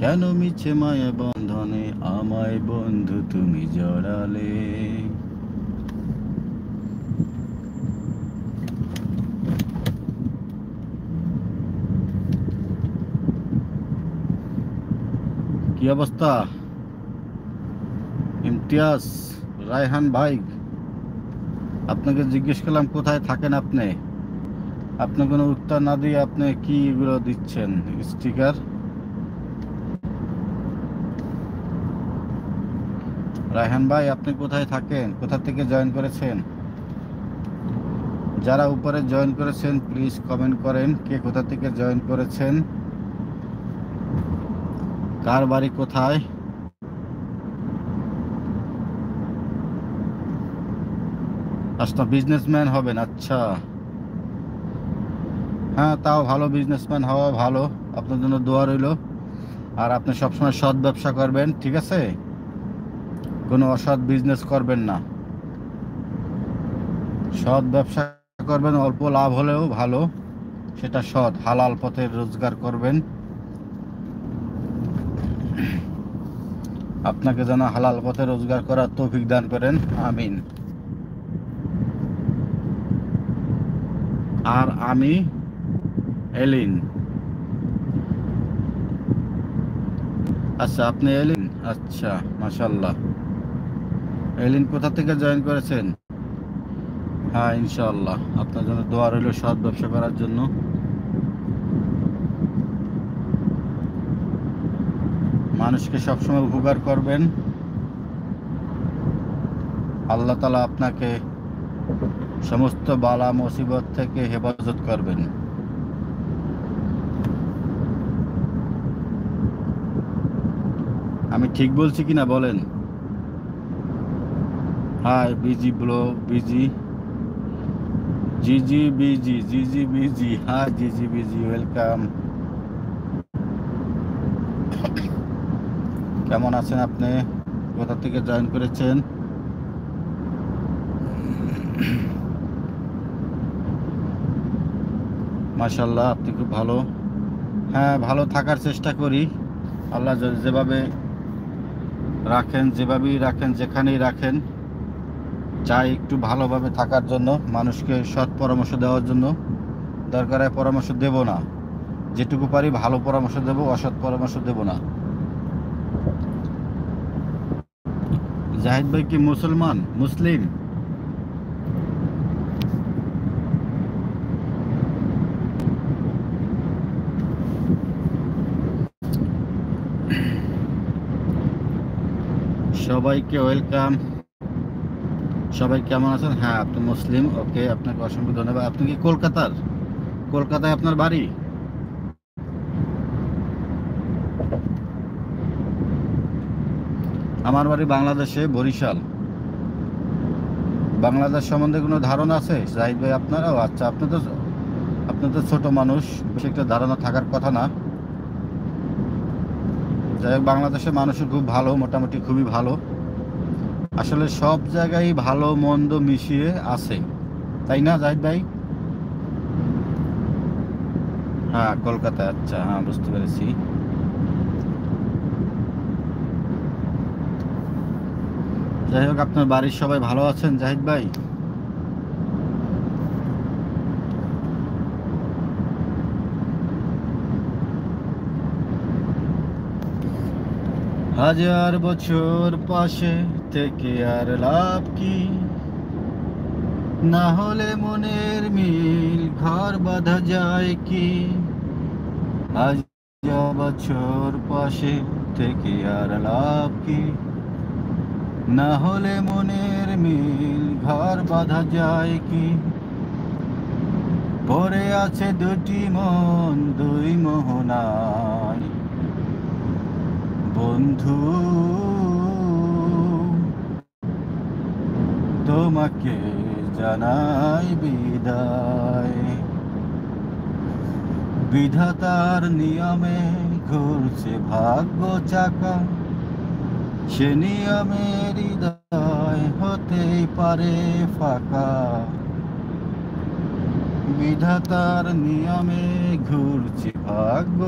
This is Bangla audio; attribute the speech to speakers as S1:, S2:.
S1: কেন মিছে মায়া বন্ধনে আমায় বন্ধু তুমি জড়ালে। কি অবস্থা ইমতিয়াজ, রায়হান ভাই? আপনাকে জিজ্ঞেস করলাম কোথায় থাকেন আপনি, আপনি কোনো উত্তর না দিয়ে আপনি কি এগুলো দিচ্ছেন স্টিকার। রায়হান ভাই আপনি কোথায় থাকেন, কোথা থেকে জয়েন করেছেন? যারা উপরে জয়েন করেছেন প্লিজ কমেন্ট করেন কে কোথা থেকে জয়েন করেছেন, কার বাড়ি কোথায়। আচ্ছা বিজনেসম্যান হবেন, আচ্ছা হ্যাঁ তাও ভালো, বিজনেসম্যান হওয়া ভালো, আপনার জন্য দোয়া রইল। আর আপনি সবসময় সৎ ব্যবসা করবেন, ঠিক আছে? কোনো অসৎ বিজনেস করবেন না, সৎ ব্যবসা করবেন, অল্প লাভ হলেও ভালো, সেটা সৎ হালাল পথে রোজগার করবেন। আপনাকে যেন হালাল পথে রোজগার করার তৌফিক দান করেন, আমিন। আর আমি এলিন। আচ্ছা আপনি এলিন, আচ্ছা মাশাল্লাহ। এলিন কোথা থেকে জয়েন করেছেন? হ্যাঁ ইনশাআল্লাহ আপনার জন্য দোয়া রইল সৎ ব্যবসা করার জন্য। মানুষকে সবসময় উপকার করবেন, আল্লাহ তাআলা আপনাকে সমস্ত বালা মুসিবত থেকে হেফাজত করবেন। আমি ঠিক বলছি কিনা বলেন? হাই বিজি ব্লো, বিজি জিজি বিজি, জিজি বিজি, হ্যাঁ জিজি বিজি, ওয়েলকাম। কেমন আছেন আপনি, কোথা থেকে জয়েন করেছেন? মাশাল্লাহ আপনি খুব ভালো। হ্যাঁ ভালো থাকার চেষ্টা করি, আল্লাহ যেভাবে রাখেন, যেভাবেই রাখেন, যেখানেই রাখেন, চাই একটু ভালোভাবে থাকার জন্য, মানুষকে সৎ পরামর্শ দেওয়ার জন্য। দরকার হয় পরামর্শ দেব না, যেটুকু পারি ভালো পরামর্শ দেব, অসৎ পরামর্শ দেব না। জাহিদ ভাই কি মুসলমান, মুসলিম? সবাইকে ওয়েলকাম। সবাই কেমন আছেন? হ্যাঁ আপনি মুসলিম, ওকে, আপনাকে অসংখ্য ধন্যবাদ। আপনি কি কলকাতার? কলকাতায় আপনার বাড়ি? আমার বাড়ি বাংলাদেশে, বরিশাল। বাংলাদেশ সম্বন্ধে কোনো ধারণা আছে জাহিদ ভাই আপনারও? আচ্ছা আপনি তো ছোট মানুষ, বেশি একটা ধারণা থাকার কথা না। যাই হোক, বাংলাদেশের মানুষও খুব ভালো, মোটামুটি খুবই ভালো। আসলে সব জায়গায় ভালো মন্দ মিশিয়ে আছে, তাই না জাহিদ ভাই? হ্যাঁ কলকাতায়, আচ্ছা হ্যাঁ বুঝতে পেরেছি। যাই হোক, আপনার বাড়ির সবাই ভালো আছেন জাহিদ ভাই? হাজার বছর পাশে থেকে আর লাভ কি, না হলে মনের মিল ঘর বাঁধা যায় কি। হাজার বছর পাশে থেকে আর লাভ কি, না হলে মনের মিল ঘর বাঁধা যায় কি। পড়ে আছে দুটি মন দুই মোহনায়, বন্ধু তোমাকে জানাই বিদায়। বিধাতার নিয়মে ঘুরছে ভাগ্য চাকা, সে নিয়মে হৃদয় হতেই পারে ফাঁকা। বিধাতার নিয়মে ঘুরছে ভাগ্য।